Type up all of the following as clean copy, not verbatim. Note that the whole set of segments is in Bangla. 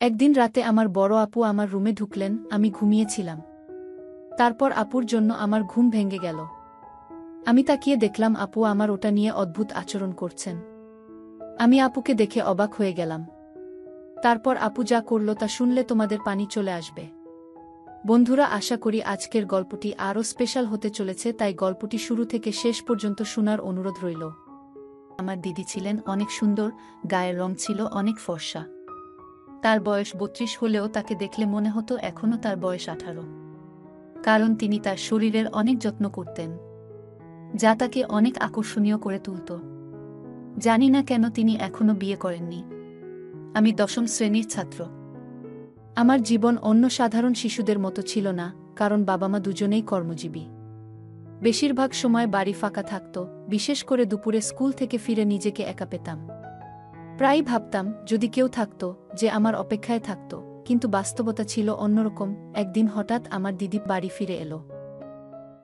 একদিন রাতে আমার বড় আপু আমার রুমে ঢুকলেন, আমি ঘুমিয়েছিলাম। তারপর আপুর জন্য আমার ঘুম ভেঙে গেল। আমি তাকিয়ে দেখলাম আপু আমার ওটা নিয়ে অদ্ভুত আচরণ করছেন। আমি আপুকে দেখে অবাক হয়ে গেলাম। তারপর আপু যা করল তা শুনলে তোমাদের পানি চলে আসবে। বন্ধুরা, আশা করি আজকের গল্পটি আরও স্পেশাল হতে চলেছে, তাই গল্পটি শুরু থেকে শেষ পর্যন্ত শোনার অনুরোধ রইল। আমার দিদি ছিলেন অনেক সুন্দর, গায়ের রং ছিল অনেক ফর্সা। তার বয়স ৩২ হলেও তাকে দেখলে মনে হতো এখনও তার বয়স ১৮। কারণ তিনি তার শরীরের অনেক যত্ন করতেন, যা তাকে অনেক আকর্ষণীয় করে তুলত। জানি না কেন তিনি এখনও বিয়ে করেননি। আমি ১০ম শ্রেণীর ছাত্র। আমার জীবন অন্য সাধারণ শিশুদের মতো ছিল না, কারণ বাবা মা দুজনেই কর্মজীবী। বেশিরভাগ সময় বাড়ি ফাঁকা থাকত, বিশেষ করে দুপুরে স্কুল থেকে ফিরে নিজেকে একা পেতাম। প্রায়ই ভাবতাম যদি কেউ থাকত যে আমার অপেক্ষায় থাকত, কিন্তু বাস্তবতা ছিল অন্যরকম। একদিন হঠাৎ আমার দিদি বাড়ি ফিরে এলো।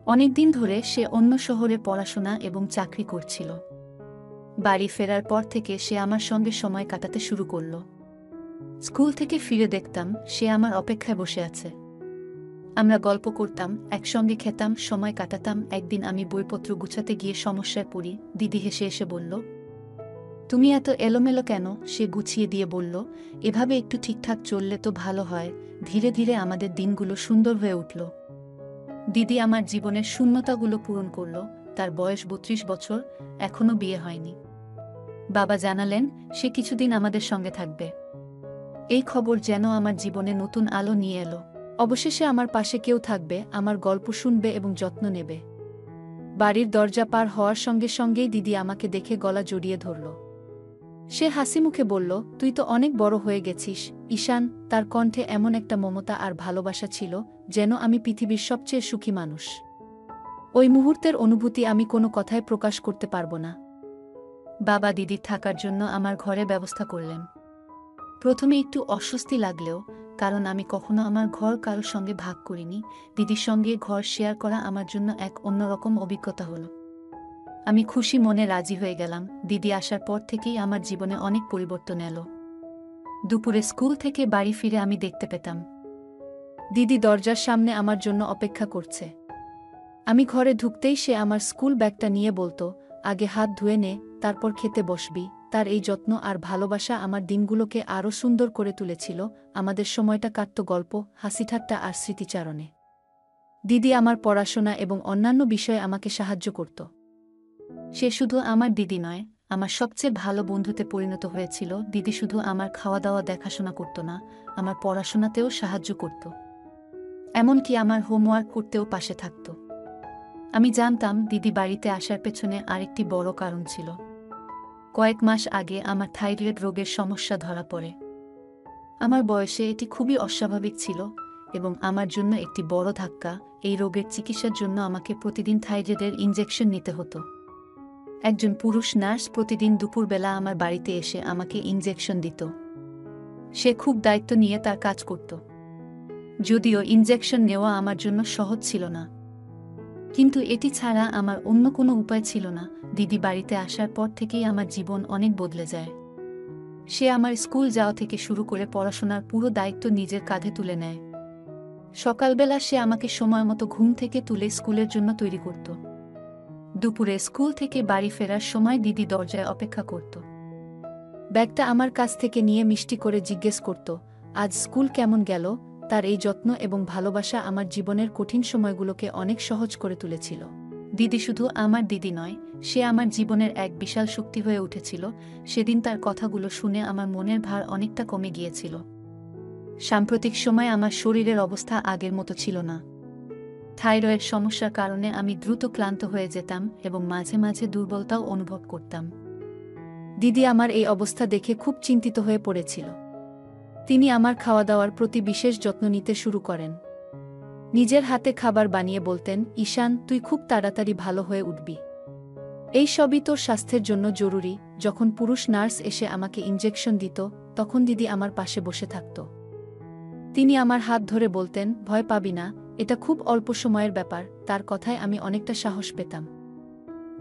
অনেকদিন ধরে সে অন্য শহরে পড়াশোনা এবং চাকরি করছিল। বাড়ি ফেরার পর থেকে সে আমার সঙ্গে সময় কাটাতে শুরু করল। স্কুল থেকে ফিরে দেখতাম সে আমার অপেক্ষায় বসে আছে। আমরা গল্প করতাম, একসঙ্গে খেতাম, সময় কাটাতাম। একদিন আমি বইপত্র গুছাতে গিয়ে সমস্যায় পড়ি। দিদি হেসে এসে বলল, তুমি এত এলোমেলো কেন? সে গুছিয়ে দিয়ে বলল, এভাবে একটু ঠিকঠাক চললে তো ভালো হয়। ধীরে ধীরে আমাদের দিনগুলো সুন্দর হয়ে উঠল। দিদি আমার জীবনের শূন্যতাগুলো পূরণ করল। তার বয়স ৩২ বছর, এখনও বিয়ে হয়নি। বাবা জানালেন সে কিছুদিন আমাদের সঙ্গে থাকবে। এই খবর যেন আমার জীবনে নতুন আলো নিয়ে এলো। অবশেষে আমার পাশে কেউ থাকবে, আমার গল্প শুনবে এবং যত্ন নেবে। বাড়ির দরজা পার হওয়ার সঙ্গে সঙ্গেই দিদি আমাকে দেখে গলা জড়িয়ে ধরল। সে হাসিমুখে বলল, তুই তো অনেক বড় হয়ে গেছিস ঈশান। তার কণ্ঠে এমন একটা মমতা আর ভালোবাসা ছিল, যেন আমি পৃথিবীর সবচেয়ে সুখী মানুষ। ওই মুহূর্তের অনুভূতি আমি কোনো কথায় প্রকাশ করতে পারব না। বাবা দিদির থাকার জন্য আমার ঘরে ব্যবস্থা করলেন। প্রথমে একটু অস্বস্তি লাগলেও, কারণ আমি কখনো আমার ঘর কারোর সঙ্গে ভাগ করিনি। দিদির সঙ্গে ঘর শেয়ার করা আমার জন্য এক অন্যরকম অভিজ্ঞতা হলো। আমি খুশি মনে রাজি হয়ে গেলাম। দিদি আসার পর থেকেই আমার জীবনে অনেক পরিবর্তন এলো। দুপুরে স্কুল থেকে বাড়ি ফিরে আমি দেখতে পেতাম দিদি দরজার সামনে আমার জন্য অপেক্ষা করছে। আমি ঘরে ঢুকতেই সে আমার স্কুল ব্যাগটা নিয়ে বলতো, আগে হাত ধুয়ে নে, তারপর খেতে বসবি। তার এই যত্ন আর ভালোবাসা আমার দিনগুলোকে আরও সুন্দর করে তুলেছিল। আমাদের সময়টা কাটত গল্প, হাসিঠাট্টা আর স্মৃতিচারণে। দিদি আমার পড়াশোনা এবং অন্যান্য বিষয়ে আমাকে সাহায্য করত। সে শুধু আমার দিদি নয়, আমার সবচেয়ে ভালো বন্ধুতে পরিণত হয়েছিল। দিদি শুধু আমার খাওয়া দাওয়া দেখাশোনা করত না, আমার পড়াশোনাতেও সাহায্য করত। এমনকি আমার হোমওয়ার্ক করতেও পাশে থাকত। আমি জানতাম দিদি বাড়িতে আসার পেছনে আরেকটি বড় কারণ ছিল। কয়েক মাস আগে আমার থাইরয়েড রোগের সমস্যা ধরা পড়ে। আমার বয়সে এটি খুবই অস্বাভাবিক ছিল এবং আমার জন্য একটি বড় ধাক্কা। এই রোগের চিকিৎসার জন্য আমাকে প্রতিদিন থাইরয়েডের ইনজেকশন নিতে হতো। একজন পুরুষ নার্স প্রতিদিন দুপুরবেলা আমার বাড়িতে এসে আমাকে ইনজেকশন দিত। সে খুব দায়িত্ব নিয়ে তার কাজ করত। যদিও ইনজেকশন নেওয়া আমার জন্য সহজ ছিল না, কিন্তু এটি ছাড়া আমার অন্য কোনো উপায় ছিল না। দিদি বাড়িতে আসার পর থেকেই আমার জীবন অনেক বদলে যায়। সে আমার স্কুল যাওয়া থেকে শুরু করে পড়াশোনার পুরো দায়িত্ব নিজের কাঁধে তুলে নেয়। সকালবেলা সে আমাকে সময়মতো ঘুম থেকে তুলে স্কুলের জন্য তৈরি করত। দুপুরে স্কুল থেকে বাড়ি ফেরার সময় দিদি দরজায় অপেক্ষা করত। ব্যাগটা আমার কাছ থেকে নিয়ে মিষ্টি করে জিজ্ঞেস করত, আজ স্কুল কেমন গেল? তার এই যত্ন এবং ভালোবাসা আমার জীবনের কঠিন সময়গুলোকে অনেক সহজ করে তুলেছিল। দিদি শুধু আমার দিদি নয়, সে আমার জীবনের এক বিশাল শক্তি হয়ে উঠেছিল। সেদিন তার কথাগুলো শুনে আমার মনের ভার অনেকটা কমে গিয়েছিল। সাম্প্রতিক সময়ে আমার শরীরের অবস্থা আগের মতো ছিল না। থাইরয়েড সমস্যার কারণে আমি দ্রুত ক্লান্ত হয়ে যেতাম এবং মাঝে মাঝে দুর্বলতাও অনুভব করতাম। দিদি আমার এই অবস্থা দেখে খুব চিন্তিত হয়ে পড়েছিল। তিনি আমার খাওয়া দাওয়ার প্রতি বিশেষ যত্ন নিতে শুরু করেন। নিজের হাতে খাবার বানিয়ে বলতেন, ঈশান, তুই খুব তাড়াতাড়ি ভালো হয়ে উঠবি। এই সবই তোর স্বাস্থ্যের জন্য জরুরি। যখন পুরুষ নার্স এসে আমাকে ইনজেকশন দিত, তখন দিদি আমার পাশে বসে থাকত। তিনি আমার হাত ধরে বলতেন, ভয় পাবি না, এটা খুব অল্প সময়ের ব্যাপার। তার কথায় আমি অনেকটা সাহস পেতাম।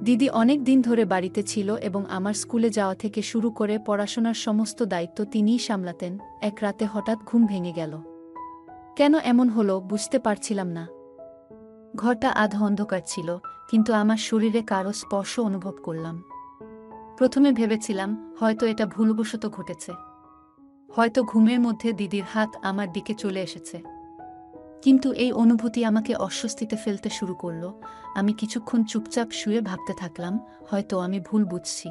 দিদি অনেক দিন ধরে বাড়িতে ছিল এবং আমার স্কুলে যাওয়া থেকে শুরু করে পড়াশোনার সমস্ত দায়িত্ব তিনিই সামলাতেন। এক রাতে হঠাৎ ঘুম ভেঙে গেল। কেন এমন হলো বুঝতে পারছিলাম না। ঘরটা আধা অন্ধকার ছিল, কিন্তু আমার শরীরে কারো স্পর্শ অনুভব করলাম। প্রথমে ভেবেছিলাম হয়তো এটা ভুলবশত ঘটেছে, হয়তো ঘুমের মধ্যে দিদির হাত আমার দিকে চলে এসেছে। কিন্তু এই অনুভূতি আমাকে অস্বস্তিতে ফেলতে শুরু করল। আমি কিছুক্ষণ চুপচাপ শুয়ে ভাবতে থাকলাম, হয়তো আমি ভুল বুঝছি।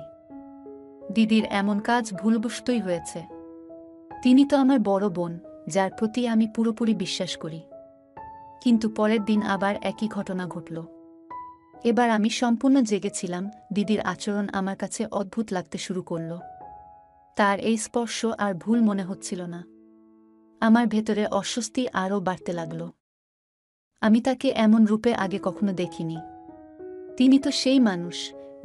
দিদির এমন কাজ ভুলবশতই হয়েছে। তিনি তো আমার বড় বোন, যার প্রতি আমি পুরোপুরি বিশ্বাস করি। কিন্তু পরের দিন আবার একই ঘটনা ঘটল। এবার আমি সম্পূর্ণ জেগেছিলাম। দিদির আচরণ আমার কাছে অদ্ভুত লাগতে শুরু করল। তার এই স্পর্শ আর ভুল মনে হচ্ছিল না। আমার ভেতরে অস্বস্তি আরও বাড়তে লাগল। আমি তাকে এমন রূপে আগে কখনো দেখিনি। তিনি তো সেই মানুষ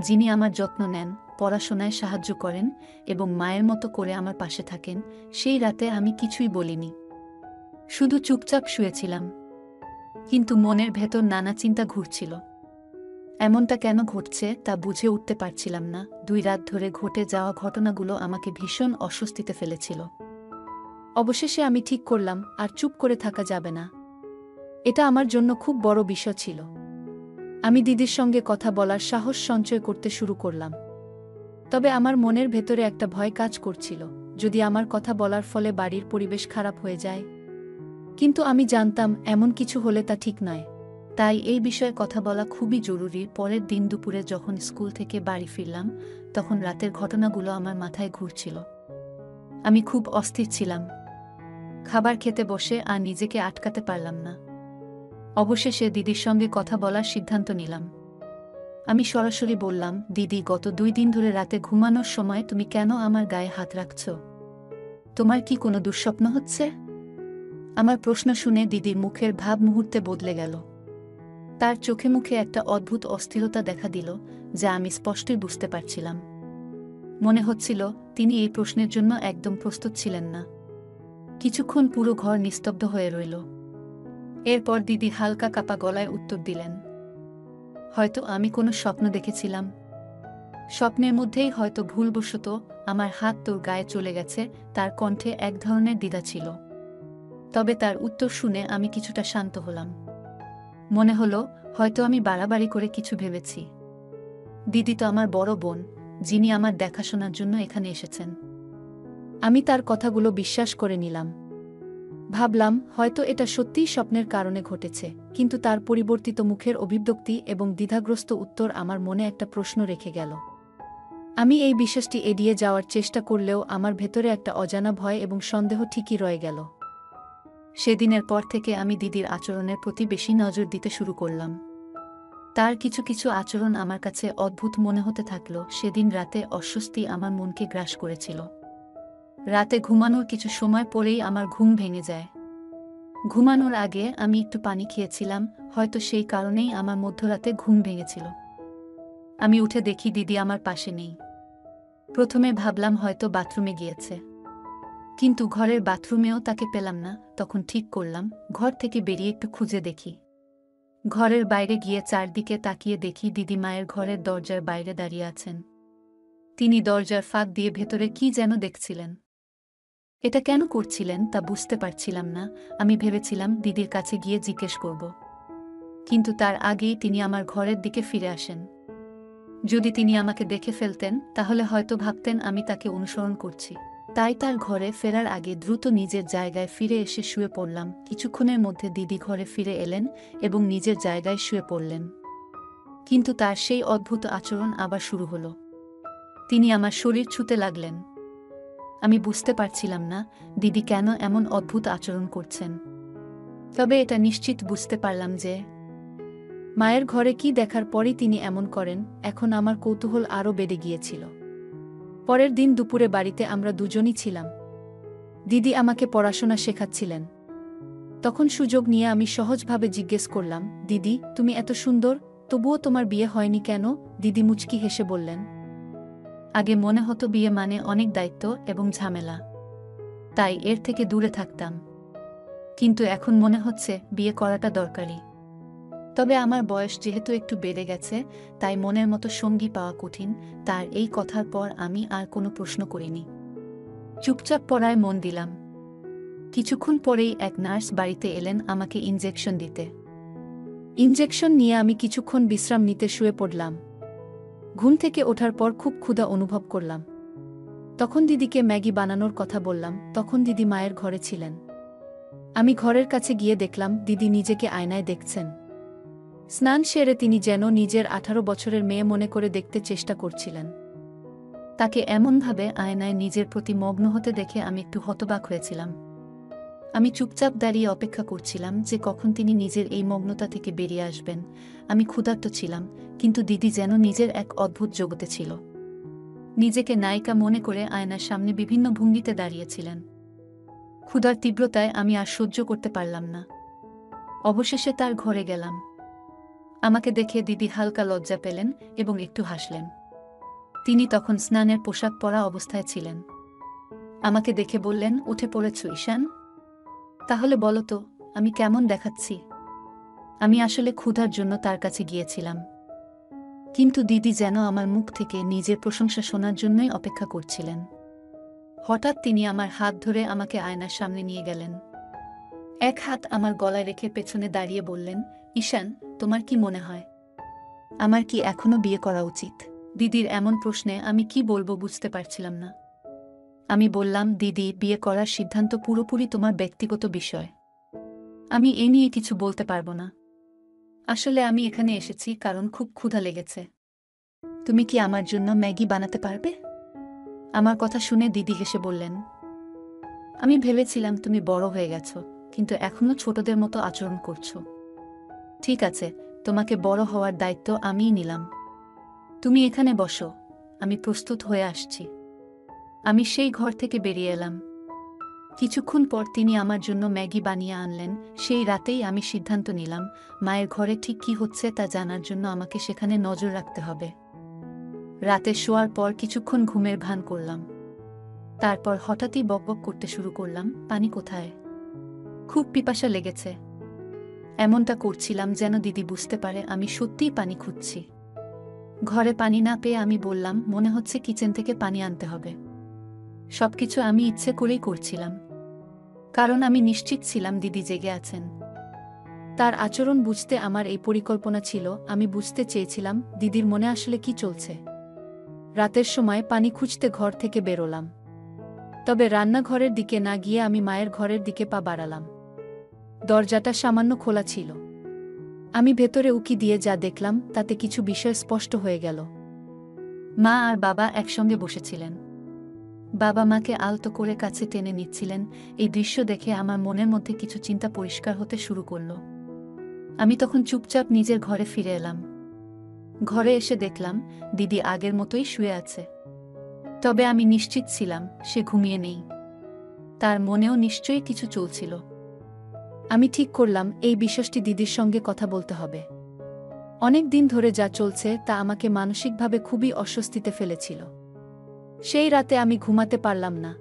যিনি আমার যত্ন নেন, পড়াশোনায় সাহায্য করেন এবং মায়ের মতো করে আমার পাশে থাকেন। সেই রাতে আমি কিছুই বলিনি, শুধু চুপচাপ শুয়েছিলাম। কিন্তু মনের ভেতর নানা চিন্তা ঘুরছিল। এমনটা কেন ঘটছে তা বুঝে উঠতে পারছিলাম না। 2 রাত ধরে ঘটে যাওয়া ঘটনাগুলো আমাকে ভীষণ অস্বস্তিতে ফেলেছিল। অবশেষে আমি ঠিক করলাম আর চুপ করে থাকা যাবে না। এটা আমার জন্য খুব বড় বিষয় ছিল। আমি দিদির সঙ্গে কথা বলার সাহস সঞ্চয় করতে শুরু করলাম। তবে আমার মনের ভেতরে একটা ভয় কাজ করছিল, যদি আমার কথা বলার ফলে বাড়ির পরিবেশ খারাপ হয়ে যায়। কিন্তু আমি জানতাম এমন কিছু হলে তা ঠিক নয়। তাই এই বিষয়ে কথা বলা খুবই জরুরি। পরের দিন দুপুরে যখন স্কুল থেকে বাড়ি ফিরলাম, তখন রাতের ঘটনাগুলো আমার মাথায় ঘুরছিল। আমি খুব অস্থির ছিলাম। খাবার খেতে বসে আর নিজেকে আটকাতে পারলাম না। অবশেষে দিদির সঙ্গে কথা বলার সিদ্ধান্ত নিলাম। আমি সরাসরি বললাম, দিদি, গত 2 দিন ধরে রাতে ঘুমানোর সময় তুমি কেন আমার গায়ে হাত রাখছ? তোমার কি কোনো দুঃস্বপ্ন হচ্ছে? আমার প্রশ্ন শুনে দিদির মুখের ভাব মুহূর্তে বদলে গেল। তার চোখে মুখে একটা অদ্ভুত অস্থিরতা দেখা দিল, যা আমি স্পষ্টই বুঝতে পারছিলাম। মনে হচ্ছিল তিনি এই প্রশ্নের জন্য একদম প্রস্তুত ছিলেন না। কিছুক্ষণ পুরো ঘর নিস্তব্ধ হয়ে রইল। এরপর দিদি হালকা কাঁপা গলায় উত্তর দিলেন, হয়তো আমি কোনো স্বপ্ন দেখেছিলাম। স্বপ্নের মধ্যেই হয়তো ভুলবশত আমার হাত তোর গায়ে চলে গেছে। তার কণ্ঠে এক ধরনের দ্বিধা ছিল। তবে তার উত্তর শুনে আমি কিছুটা শান্ত হলাম। মনে হলো হয়তো আমি বাড়াবাড়ি করে কিছু ভেবেছি। দিদি তো আমার বড় বোন, যিনি আমার দেখাশোনার জন্য এখানে এসেছেন। আমি তার কথাগুলো বিশ্বাস করে নিলাম। ভাবলাম হয়তো এটা সত্যিই স্বপ্নের কারণে ঘটেছে। কিন্তু তার পরিবর্তিত মুখের অভিব্যক্তি এবং দ্বিধাগ্রস্ত উত্তর আমার মনে একটা প্রশ্ন রেখে গেল। আমি এই বিশ্বাসটি এড়িয়ে যাওয়ার চেষ্টা করলেও আমার ভেতরে একটা অজানা ভয় এবং সন্দেহ ঠিকই রয়ে গেল। সেদিনের পর থেকে আমি দিদির আচরণের প্রতি বেশি নজর দিতে শুরু করলাম। তার কিছু কিছু আচরণ আমার কাছে অদ্ভুত মনে হতে থাকল। সেদিন রাতে অস্বস্তি আমার মনকে গ্রাস করেছিল। রাতে ঘুমানোর কিছু সময় পরেই আমার ঘুম ভেঙে যায়। ঘুমানোর আগে আমি একটু পানি খেয়েছিলাম, হয়তো সেই কারণেই আমার মধ্যরাতে ঘুম ভেঙেছিল। আমি উঠে দেখি দিদি আমার পাশে নেই। প্রথমে ভাবলাম হয়তো বাথরুমে গিয়েছে, কিন্তু ঘরের বাথরুমেও তাকে পেলাম না। তখন ঠিক করলাম ঘর থেকে বেরিয়ে একটু খুঁজে দেখি। ঘরের বাইরে গিয়ে চারদিকে তাকিয়ে দেখি দিদি মায়ের ঘরের দরজার বাইরে দাঁড়িয়ে আছেন। তিনি দরজার ফাঁক দিয়ে ভেতরে কি যেন দেখছিলেন। এটা কেন করছিলেন তা বুঝতে পারছিলাম না। আমি ভেবেছিলাম দিদির কাছে গিয়ে জিজ্ঞেস করব, কিন্তু তার আগেই তিনি আমার ঘরের দিকে ফিরে আসেন। যদি তিনি আমাকে দেখে ফেলতেন তাহলে হয়তো ভাবতেন আমি তাকে অনুসরণ করছি। তাই তার ঘরে ফেরার আগে দ্রুত নিজের জায়গায় ফিরে এসে শুয়ে পড়লাম। কিছুক্ষণের মধ্যে দিদি ঘরে ফিরে এলেন এবং নিজের জায়গায় শুয়ে পড়লেন। কিন্তু তার সেই অদ্ভুত আচরণ আবার শুরু হলো। তিনি আমার শরীর ছুঁতে লাগলেন। আমি বুঝতে পারছিলাম না দিদি কেন এমন অদ্ভুত আচরণ করছেন। তবে এটা নিশ্চিত বুঝতে পারলাম যে মায়ের ঘরে কি দেখার পরই তিনি এমন করেন। এখন আমার কৌতূহল আরও বেড়ে গিয়েছিল। পরের দিন দুপুরে বাড়িতে আমরা দুজনই ছিলাম। দিদি আমাকে পড়াশোনা শেখাচ্ছিলেন। তখন সুযোগ নিয়ে আমি সহজভাবে জিজ্ঞেস করলাম, দিদি, তুমি এত সুন্দর, তবুও তোমার বিয়ে হয়নি কেন? দিদি মুচকি হেসে বললেন, আগে মনে হতো বিয়ে মানে অনেক দায়িত্ব এবং ঝামেলা, তাই এর থেকে দূরে থাকতাম। কিন্তু এখন মনে হচ্ছে বিয়ে করাটা দরকারি। তবে আমার বয়স যেহেতু একটু বেড়ে গেছে, তাই মনের মতো সঙ্গী পাওয়া কঠিন। তার এই কথার পর আমি আর কোনো প্রশ্ন করিনি। চুপচাপ পড়ায় মন দিলাম। কিছুক্ষণ পরেই এক নার্স বাড়িতে এলেন আমাকে ইনজেকশন দিতে। ইনজেকশন নিয়ে আমি কিছুক্ষণ বিশ্রাম নিতে শুয়ে পড়লাম। ঘুম থেকে ওঠার পর খুব ক্ষুধা অনুভব করলাম। তখন দিদিকে ম্যাগি বানানোর কথা বললাম। তখন দিদি মায়ের ঘরে ছিলেন। আমি ঘরের কাছে গিয়ে দেখলাম দিদি নিজেকে আয়নায় দেখছেন। স্নান সেরে তিনি যেন নিজের 18 বছরের মেয়ে মনে করে দেখতে চেষ্টা করছিলেন। তাকে এমনভাবে আয়নায় নিজের প্রতি মগ্ন হতে দেখে আমি একটু হতবাক হয়েছিলাম। আমি চুপচাপ দাঁড়িয়ে অপেক্ষা করছিলাম যে কখন তিনি নিজের এই মগ্নতা থেকে বেরিয়ে আসবেন। আমি ক্ষুধার্ত ছিলাম, কিন্তু দিদি যেন নিজের এক অদ্ভুত জগতে ছিল। নিজেকে নায়িকা মনে করে আয়নার সামনে বিভিন্ন ভঙ্গিতে দাঁড়িয়েছিলেন। ক্ষুধার তীব্রতায় আমি আর সহ্য করতে পারলাম না। অবশেষে তার ঘরে গেলাম। আমাকে দেখে দিদি হালকা লজ্জা পেলেন এবং একটু হাসলেন। তিনি তখন স্নানের পোশাক পরা অবস্থায় ছিলেন। আমাকে দেখে বললেন, উঠে পড়েছ ঈশান? তাহলে বলো তো, আমি কেমন দেখাচ্ছি? আমি আসলে ক্ষুধার জন্য তার কাছে গিয়েছিলাম, কিন্তু দিদি যেন আমার মুখ থেকে নিজের প্রশংসা শোনার জন্যই অপেক্ষা করছিলেন। হঠাৎ তিনি আমার হাত ধরে আমাকে আয়নার সামনে নিয়ে গেলেন। এক হাত আমার গলায় রেখে পেছনে দাঁড়িয়ে বললেন, ঈশান, তোমার কি মনে হয় আমার কি এখনো বিয়ে করা উচিত? দিদির এমন প্রশ্নে আমি কি বলবো বুঝতে পারছিলাম না। আমি বললাম, দিদি, বিয়ে করার সিদ্ধান্ত পুরোপুরি তোমার ব্যক্তিগত বিষয়। আমি এ নিয়ে কিছু বলতে পারবো না। আসলে আমি এখানে এসেছি কারণ খুব ক্ষুধা লেগেছে। তুমি কি আমার জন্য ম্যাগি বানাতে পারবে? আমার কথা শুনে দিদি হেসে বললেন, আমি ভেবেছিলাম তুমি বড় হয়ে গেছো, কিন্তু এখনো ছোটদের মতো আচরণ করছো। ঠিক আছে, তোমাকে বড় হওয়ার দায়িত্ব আমিই নিলাম। তুমি এখানে বসো, আমি প্রস্তুত হয়ে আসছি। আমি সেই ঘর থেকে বেরিয়ে এলাম। কিছুক্ষণ পর তিনি আমার জন্য ম্যাগি বানিয়ে আনলেন। সেই রাতেই আমি সিদ্ধান্ত নিলাম, মায়ের ঘরে ঠিক কী হচ্ছে তা জানার জন্য আমাকে সেখানে নজর রাখতে হবে। রাতে শোয়ার পর কিছুক্ষণ ঘুমের ভান করলাম। তারপর হঠাৎই বকবক করতে শুরু করলাম, পানি কোথায়? খুব পিপাসা লেগেছে। এমনটা করছিলাম যেন দিদি বুঝতে পারে আমি সত্যিই পানি খুঁজছি। ঘরে পানি না পেয়ে আমি বললাম, মনে হচ্ছে কিচেন থেকে পানি আনতে হবে। সবকিছু আমি ইচ্ছে করেই করছিলাম, কারণ আমি নিশ্চিত ছিলাম দিদি জেগে আছেন। তার আচরণ বুঝতে আমার এই পরিকল্পনা ছিল। আমি বুঝতে চেয়েছিলাম দিদির মনে আসলে কি চলছে। রাতের সময় পানি খুঁজতে ঘর থেকে বেরোলাম। তবে রান্নাঘরের দিকে না গিয়ে আমি মায়ের ঘরের দিকে পা বাড়ালাম। দরজাটা সামান্য খোলা ছিল। আমি ভেতরে উকি দিয়ে যা দেখলাম তাতে কিছু বিষয় স্পষ্ট হয়ে গেল। মা আর বাবা একসঙ্গে বসেছিলেন। বাবা মাকে আলতো করে কাছে টেনে নিচ্ছিলেন। এই দৃশ্য দেখে আমার মনের মধ্যে কিছু চিন্তা পরিষ্কার হতে শুরু করল। আমি তখন চুপচাপ নিজের ঘরে ফিরে এলাম। ঘরে এসে দেখলাম দিদি আগের মতোই শুয়ে আছে। তবে আমি নিশ্চিত ছিলাম সে ঘুমিয়ে নেই। তার মনেও নিশ্চয়ই কিছু চলছিল। আমি ঠিক করলাম এই বিষয়টি দিদির সঙ্গে কথা বলতে হবে। অনেক দিন ধরে যা চলছে তা আমাকে মানসিকভাবে খুবই অস্বস্তিতে ফেলেছিল। সেই রাতে আমি ঘুমাতে পারলাম না।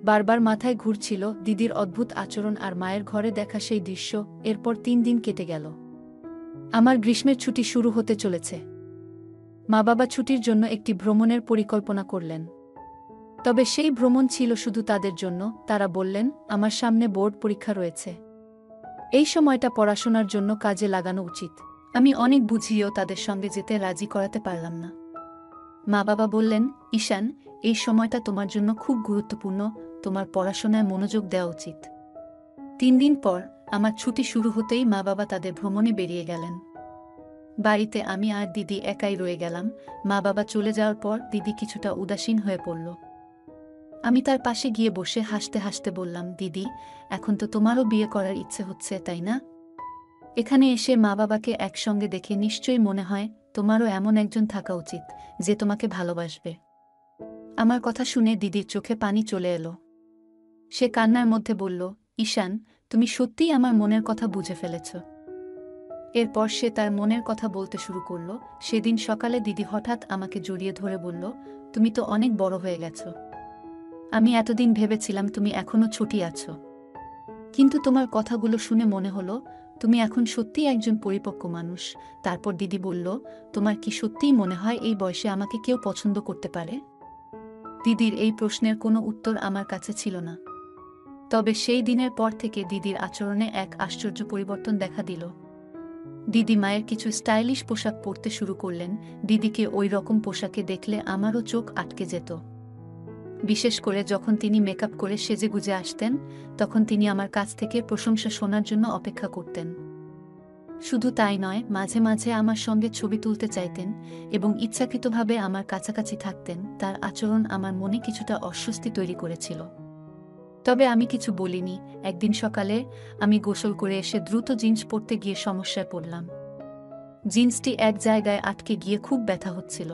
বারবার মাথায় ঘুরছিল দিদির অদ্ভুত আচরণ আর মায়ের ঘরে দেখা সেই দৃশ্য। এরপর 3 দিন কেটে গেল। আমার গ্রীষ্মের ছুটি শুরু হতে চলেছে। মা বাবা ছুটির জন্য একটি ভ্রমণের পরিকল্পনা করলেন। তবে সেই ভ্রমণ ছিল শুধু তাদের জন্য। তারা বললেন, আমার সামনে বোর্ড পরীক্ষা রয়েছে। এই সময়টা পড়াশোনার জন্য কাজে লাগানো উচিত। আমি অনেক বুঝিয়েও তাদের সঙ্গে যেতে রাজি করাতে পারলাম না। মা বাবা বললেন, ঈশান, এই সময়টা তোমার জন্য খুব গুরুত্বপূর্ণ, তোমার পড়াশোনায় মনোযোগ দেওয়া উচিত। 3 দিন পর আমার ছুটি শুরু হতেই মা বাবা তাদের ভ্রমণে বেরিয়ে গেলেন। বাড়িতে আমি আর দিদি একাই রয়ে গেলাম। মা বাবা চলে যাওয়ার পর দিদি কিছুটা উদাসীন হয়ে পড়ল। আমি তার পাশে গিয়ে বসে হাসতে হাসতে বললাম, দিদি, এখন তো তোমারও বিয়ে করার ইচ্ছে হচ্ছে, তাই না? এখানে এসে মা বাবাকে একসঙ্গে দেখে নিশ্চয়ই মনে হয় তোমারও এমন একজন থাকা উচিত যে তোমাকে ভালোবাসবে। আমার কথা শুনে দিদির চোখে পানি চলে এলো। সে কান্নার মধ্যে বলল, ঈশান, তুমি সত্যিই আমার মনের কথা বুঝে ফেলেছ। এরপর সে তার মনের কথা বলতে শুরু করল। সেদিন সকালে দিদি হঠাৎ আমাকে জড়িয়ে ধরে বলল, তুমি তো অনেক বড় হয়ে গেছ। আমি এতদিন ভেবেছিলাম তুমি এখনো ছোটই আছো। কিন্তু তোমার কথাগুলো শুনে মনে হলো তুমি এখন সত্যিই একজন পরিপক্ক মানুষ। তারপর দিদি বলল, তোমার কি সত্যিই মনে হয় এই বয়সে আমাকে কেউ পছন্দ করতে পারে? দিদির এই প্রশ্নের কোনো উত্তর আমার কাছে ছিল না। তবে সেই দিনের পর থেকে দিদির আচরণে এক আশ্চর্য পরিবর্তন দেখা দিল। দিদি মায়ের কিছু স্টাইলিশ পোশাক পরতে শুরু করলেন। দিদিকে ওই রকম পোশাকে দেখলে আমারও চোখ আটকে যেত। বিশেষ করে যখন তিনি মেকআপ করে সেজেগুজে আসতেন, তখন তিনি আমার কাছ থেকে প্রশংসা শোনার জন্য অপেক্ষা করতেন। শুধু তাই নয়, মাঝে মাঝে আমার সঙ্গে ছবি তুলতে চাইতেন এবং ইচ্ছাকৃতভাবে আমার কাছাকাছি থাকতেন। তার আচরণ আমার মনে কিছুটা অস্বস্তি তৈরি করেছিল। তবে আমি কিছু বলিনি। একদিন সকালে আমি গোসল করে এসে দ্রুত জিন্স পরতে গিয়ে সমস্যায় পড়লাম। জিন্সটি এক জায়গায় আটকে গিয়ে খুব ব্যথা হচ্ছিল।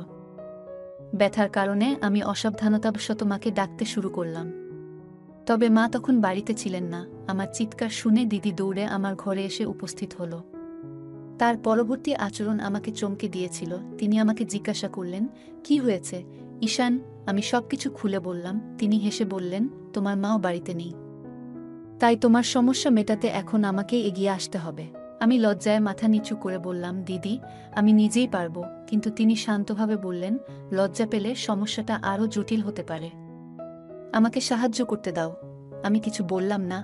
ব্যথার কারণে আমি অসাবধানতাবশত মাকে ডাকতে শুরু করলাম। তবে মা তখন বাড়িতে ছিলেন না। আমার চিৎকার শুনে দিদি দৌড়ে আমার ঘরে এসে উপস্থিত হল। তার পরবর্তী আচরণ আমাকে চমকে দিয়েছিল। তিনি আমাকে জিজ্ঞাসা করলেন, কি হয়েছে ঈশান? আমি সবকিছু খুলে বললাম। তিনি হেসে বললেন, তোমার মাও বাড়িতে নেই, তাই তোমার সমস্যা মেটাতে এখন আমাকে এগিয়ে আসতে হবে। আমি লজ্জায় মাথা নিচু করে বললাম, দিদি, আমি নিজেই পারব। কিন্তু তিনি শান্তভাবে বললেন, লজ্জা পেলে সমস্যাটা আরও জটিল হতে পারে। আমাকে সাহায্য করতে দাও। আমি কিছু বললাম না,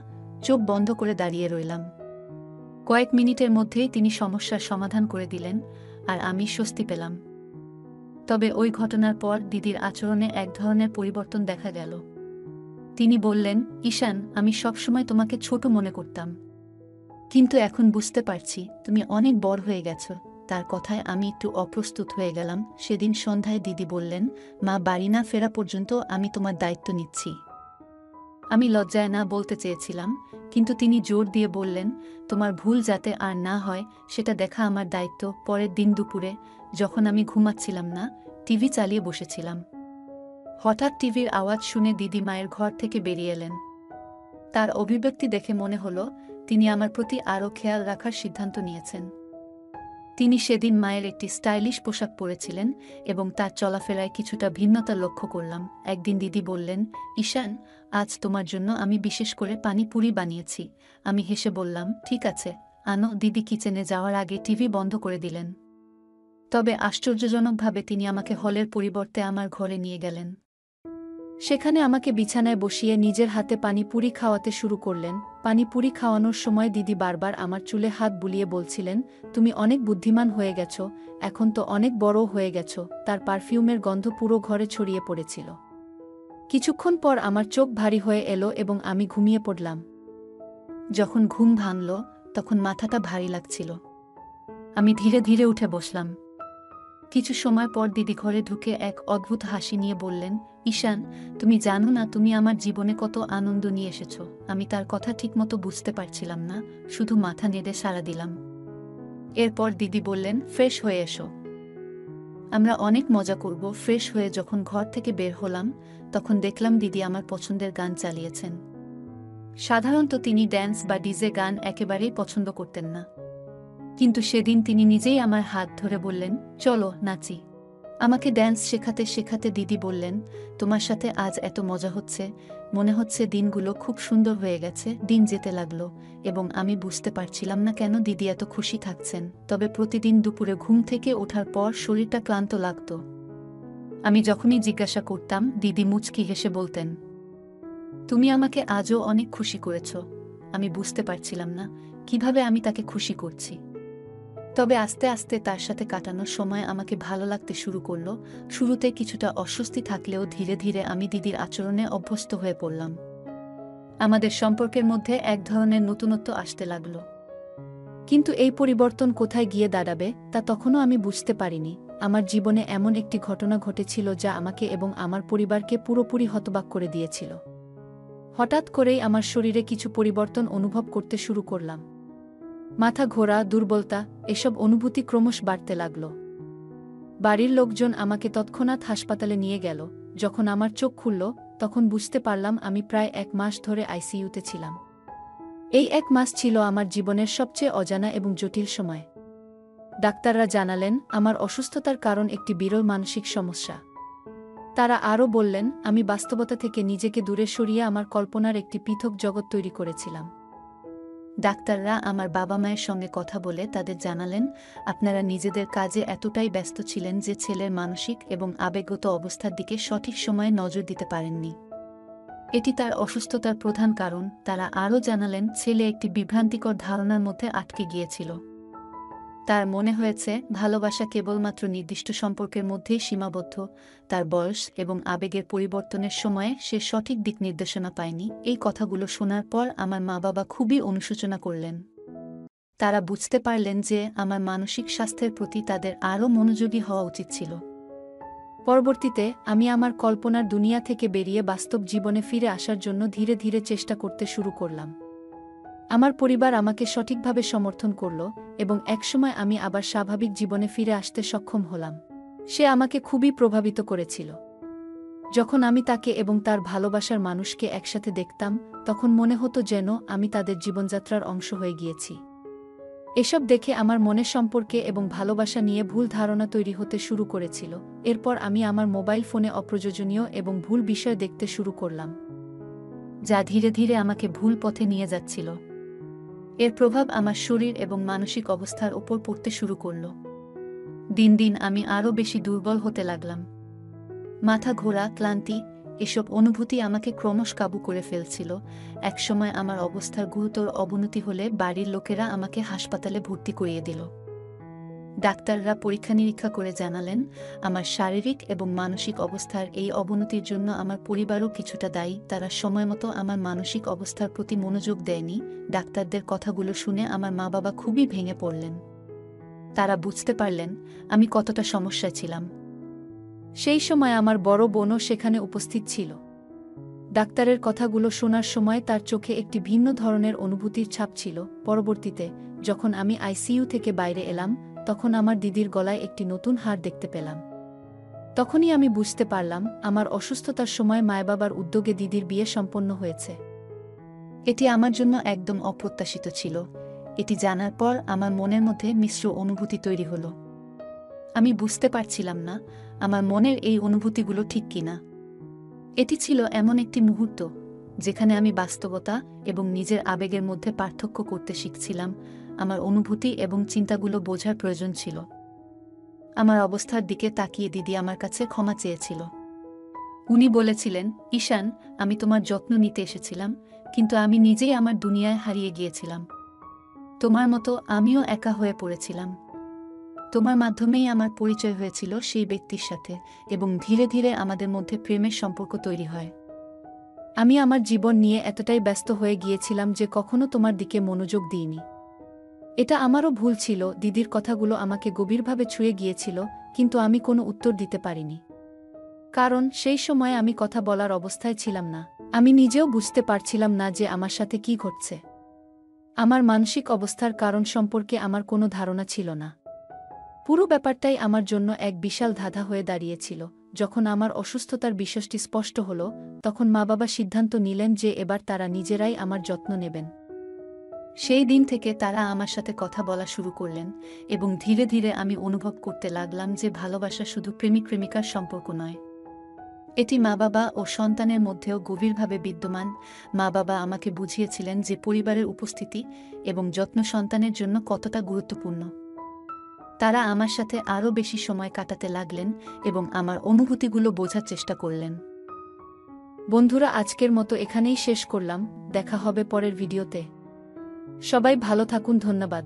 চোখ বন্ধ করে দাঁড়িয়ে রইলাম। কয়েক মিনিটের মধ্যেই তিনি সমস্যার সমাধান করে দিলেন, আর আমি স্বস্তি পেলাম। তবে ওই ঘটনার পর দিদির আচরণে এক ধরনের পরিবর্তন দেখা গেল। তিনি বললেন, ঈশান, আমি সবসময় তোমাকে ছোট মনে করতাম, কিন্তু এখন বুঝতে পারছি তুমি অনেক বড় হয়ে গেছো। তার কথায় আমি একটু অপ্রস্তুত হয়ে গেলাম। সেদিন সন্ধ্যায় দিদি বললেন, মা বাড়ি না ফেরা পর্যন্ত আমি তোমার দায়িত্ব নিচ্ছি। আমি লজ্জায় না বলতে চেয়েছিলাম, কিন্তু তিনি জোর দিয়ে বললেন, তোমার ভুল যাতে আর না হয় সেটা দেখা আমার দায়িত্ব। পরের দিন দুপুরে যখন আমি ঘুমাচ্ছিলাম না, টিভি চালিয়ে বসেছিলাম, হঠাৎ টিভির আওয়াজ শুনে দিদি মায়ের ঘর থেকে বেরিয়ে এলেন। তার অভিব্যক্তি দেখে মনে হলো তিনি আমার প্রতি আরও খেয়াল রাখার সিদ্ধান্ত নিয়েছেন। তিনি সেদিন মায়ের একটি স্টাইলিশ পোশাক পরেছিলেন এবং তার চলাফেরায় কিছুটা ভিন্নতা লক্ষ্য করলাম। একদিন দিদি বললেন, ঈশান, আজ তোমার জন্য আমি বিশেষ করে পানিপুরি বানিয়েছি। আমি হেসে বললাম, ঠিক আছে, আনো। দিদি কিচেনে যাওয়ার আগে টিভি বন্ধ করে দিলেন। তবে আশ্চর্যজনকভাবে তিনি আমাকে হলের পরিবর্তে আমার ঘরে নিয়ে গেলেন। সেখানে আমাকে বিছানায় বসিয়ে নিজের হাতে পানিপুরি খাওয়াতে শুরু করলেন। পানিপুরি খাওয়ানোর সময় দিদি বারবার আমার চুলে হাত বুলিয়ে বলছিলেন, তুমি অনেক বুদ্ধিমান হয়ে গেছো, এখন তো অনেক বড় হয়ে গেছো। তার পারফিউমের গন্ধ পুরো ঘরে ছড়িয়ে পড়েছিল। কিছুক্ষণ পর আমার চোখ ভারী হয়ে এলো এবং আমি ঘুমিয়ে পড়লাম। যখন ঘুম ভাঙল, তখন মাথাটা ভারী লাগছিল। আমি ধীরে ধীরে উঠে বসলাম। কিছু সময় পর দিদি ঘরে ঢুকে এক অদ্ভুত হাসি নিয়ে বললেন, ঈশান, তুমি জানো না তুমি আমার জীবনে কত আনন্দ নিয়ে এসেছো। আমি তার কথা ঠিকমতো বুঝতে পারছিলাম না, শুধু মাথা নেড়ে সাড়া দিলাম। এরপর দিদি বললেন, ফ্রেশ হয়ে এসো, আমরা অনেক মজা করব। ফ্রেশ হয়ে যখন ঘর থেকে বের হলাম, তখন দেখলাম দিদি আমার পছন্দের গান চালিয়েছেন। সাধারণত তিনি ড্যান্স বা ডিজে গান একেবারেই পছন্দ করতেন না, কিন্তু সেদিন তিনি নিজেই আমার হাত ধরে বললেন, চলো নাচি। আমাকে ড্যান্স শেখাতে শেখাতে দিদি বললেন, তোমার সাথে আজ এত মজা হচ্ছে, মনে হচ্ছে দিনগুলো খুব সুন্দর হয়ে গেছে। দিন যেতে লাগলো এবং আমি বুঝতে পারছিলাম না কেন দিদি এত খুশি থাকছেন। তবে প্রতিদিন দুপুরে ঘুম থেকে ওঠার পর শরীরটা ক্লান্ত লাগত। আমি যখনই জিজ্ঞাসা করতাম, দিদি মুচকি হেসে বলতেন, তুমি আমাকে আজও অনেক খুশি করেছ। আমি বুঝতে পারছিলাম না কিভাবে আমি তাকে খুশি করছি। তবে আস্তে আস্তে তার সাথে কাটানোর সময় আমাকে ভালো লাগতে শুরু করলো। শুরুতে কিছুটা অস্বস্তি থাকলেও ধীরে ধীরে আমি দিদির আচরণে অভ্যস্ত হয়ে পড়লাম। আমাদের সম্পর্কের মধ্যে এক ধরনের নতুনত্ব আসতে লাগলো। কিন্তু এই পরিবর্তন কোথায় গিয়ে দাঁড়াবে তা তখনও আমি বুঝতে পারিনি। আমার জীবনে এমন একটি ঘটনা ঘটেছিল যা আমাকে এবং আমার পরিবারকে পুরোপুরি হতবাক করে দিয়েছিল। হঠাৎ করেই আমার শরীরে কিছু পরিবর্তন অনুভব করতে শুরু করলাম। মাথা ঘোরা, দুর্বলতা, এসব অনুভূতি ক্রমশ বাড়তে লাগল। বাড়ির লোকজন আমাকে তৎক্ষণাৎ হাসপাতালে নিয়ে গেল। যখন আমার চোখ খুলল, তখন বুঝতে পারলাম আমি প্রায় 1 মাস ধরে আইসিইউতে ছিলাম। এই 1 মাস ছিল আমার জীবনের সবচেয়ে অজানা এবং জটিল সময়। ডাক্তাররা জানালেন আমার অসুস্থতার কারণ একটি বিরল মানসিক সমস্যা। তারা আরও বললেন, আমি বাস্তবতা থেকে নিজেকে দূরে সরিয়ে আমার কল্পনার একটি পৃথক জগৎ তৈরি করেছিলাম, ডাক্তাররা আমার বাবা মায়ের সঙ্গে কথা বলে তাদের জানালেন, আপনারা নিজেদের কাজে এতটাই ব্যস্ত ছিলেন যে ছেলের মানসিক এবং আবেগগত অবস্থার দিকে সঠিক সময়ে নজর দিতে পারেননি। এটি তার অসুস্থতার প্রধান কারণ। তারা আরও জানালেন, ছেলে একটি বিভ্রান্তিকর ধারণার মধ্যে আটকে গিয়েছিল। তার মনে হয়েছে ভালোবাসা কেবলমাত্র নির্দিষ্ট সম্পর্কের মধ্যেই সীমাবদ্ধ। তার বয়স এবং আবেগের পরিবর্তনের সময়ে সে সঠিক দিক নির্দেশনা পায়নি। এই কথাগুলো শোনার পর আমার মা বাবা খুবই অনুশোচনা করলেন। তারা বুঝতে পারলেন যে আমার মানসিক স্বাস্থ্যের প্রতি তাদের আরও মনোযোগী হওয়া উচিত ছিল। পরবর্তীতে আমি আমার কল্পনার দুনিয়া থেকে বেরিয়ে বাস্তব জীবনে ফিরে আসার জন্য ধীরে ধীরে চেষ্টা করতে শুরু করলাম। আমার পরিবার আমাকে সঠিকভাবে সমর্থন করল এবং একসময় আমি আবার স্বাভাবিক জীবনে ফিরে আসতে সক্ষম হলাম। সে আমাকে খুবই প্রভাবিত করেছিল। যখন আমি তাকে এবং তার ভালোবাসার মানুষকে একসাথে দেখতাম, তখন মনে হতো যেন আমি তাদের জীবনযাত্রার অংশ হয়ে গিয়েছি। এসব দেখে আমার মনের সম্পর্কে এবং ভালোবাসা নিয়ে ভুল ধারণা তৈরি হতে শুরু করেছিল। এরপর আমি আমার মোবাইল ফোনে অপ্রয়োজনীয় এবং ভুল বিষয় দেখতে শুরু করলাম, যা ধীরে ধীরে আমাকে ভুল পথে নিয়ে যাচ্ছিল। এর প্রভাব আমার শরীর এবং মানসিক অবস্থার উপর পড়তে শুরু করল। দিন দিন আমি আরও বেশি দুর্বল হতে লাগলাম। মাথা ঘোরা, ক্লান্তি, এসব অনুভূতি আমাকে ক্রমশ কাবু করে ফেলছিল। একসময় আমার অবস্থার গুরুতর অবনতি হলে বাড়ির লোকেরা আমাকে হাসপাতালে ভর্তি করিয়ে দিল। ডাক্তাররা পরীক্ষা নিরীক্ষা করে জানালেন, আমার শারীরিক এবং মানসিক অবস্থার এই অবনতির জন্য আমার পরিবারও কিছুটা দায়ী। তারা সময়মতো আমার মানসিক অবস্থার প্রতি মনোযোগ দেয়নি। ডাক্তারদের কথাগুলো শুনে আমার মা বাবা খুবই ভেঙে পড়লেন। তারা বুঝতে পারলেন আমি কতটা সমস্যায় ছিলাম। সেই সময় আমার বড় বোনও সেখানে উপস্থিত ছিল। ডাক্তারের কথাগুলো শোনার সময় তার চোখে একটি ভিন্ন ধরনের অনুভূতির ছাপ ছিল। পরবর্তীতে যখন আমি আইসিইউ থেকে বাইরে এলাম, তখন আমার দিদির গলায় একটি নতুন হাড় দেখতে পেলাম। তখনই আমি বুঝতে পারলাম আমার অসুস্থতার সময় মায়-বাবার উদ্যোগে দিদির বিয়ে সম্পন্ন হয়েছে। এটি আমার জন্য একদম অপ্রত্যাশিত ছিল। এটি জানার পর আমার মনের মধ্যে মিশ্র অনুভূতি তৈরি হলো। আমি বুঝতে পারছিলাম না আমার মনের এই অনুভূতিগুলো ঠিক কিনা। এটি ছিল এমন একটি মুহূর্ত যেখানে আমি বাস্তবতা এবং নিজের আবেগের মধ্যে পার্থক্য করতে শিখছিলাম। আমার অনুভূতি এবং চিন্তাগুলো বোঝার প্রয়োজন ছিল। আমার অবস্থার দিকে তাকিয়ে দিদি আমার কাছে ক্ষমা চেয়েছিল। উনি বলেছিলেন, ঈশান, আমি তোমার যত্ন নিতে এসেছিলাম, কিন্তু আমি নিজেই আমার দুনিয়ায় হারিয়ে গিয়েছিলাম। তোমার মতো আমিও একা হয়ে পড়েছিলাম। তোমার মাধ্যমেই আমার পরিচয় হয়েছিল সেই ব্যক্তির সাথে এবং ধীরে ধীরে আমাদের মধ্যে প্রেমের সম্পর্ক তৈরি হয়। আমি আমার জীবন নিয়ে এতটাই ব্যস্ত হয়ে গিয়েছিলাম যে কখনো তোমার দিকে মনোযোগ দিইনি। এটা আমারও ভুল ছিল। দিদির কথাগুলো আমাকে গভীরভাবে ছুঁয়ে গিয়েছিল, কিন্তু আমি কোনো উত্তর দিতে পারিনি। কারণ সেই সময় আমি কথা বলার অবস্থায় ছিলাম না। আমি নিজেও বুঝতে পারছিলাম না যে আমার সাথে কি ঘটছে। আমার মানসিক অবস্থার কারণ সম্পর্কে আমার কোনো ধারণা ছিল না। পুরো ব্যাপারটাই আমার জন্য এক বিশাল ধাঁধা হয়ে দাঁড়িয়েছিল। যখন আমার অসুস্থতার বিষয়টি স্পষ্ট হল, তখন মা-বাবা সিদ্ধান্ত নিলেন যে এবার তারা নিজেরাই আমার যত্ন নেবেন। সেই দিন থেকে তারা আমার সাথে কথা বলা শুরু করলেন এবং ধীরে ধীরে আমি অনুভব করতে লাগলাম যে ভালোবাসা শুধু প্রেমিক-প্রেমিকার সম্পর্ক নয়। এটি মা-বাবা ও সন্তানের মধ্যেও গভীরভাবে বিদ্যমান। মা-বাবা আমাকে বুঝিয়েছিলেন যে পরিবারের উপস্থিতি এবং যত্ন সন্তানের জন্য কতটা গুরুত্বপূর্ণ। তারা আমার সাথে আরও বেশি সময় কাটাতে লাগলেন এবং আমার অনুভূতিগুলো বোঝার চেষ্টা করলেন। বন্ধুরা, আজকের মতো এখানেই শেষ করলাম। দেখা হবে পরের ভিডিওতে। সবাই ভালো থাকুন। ধন্যবাদ।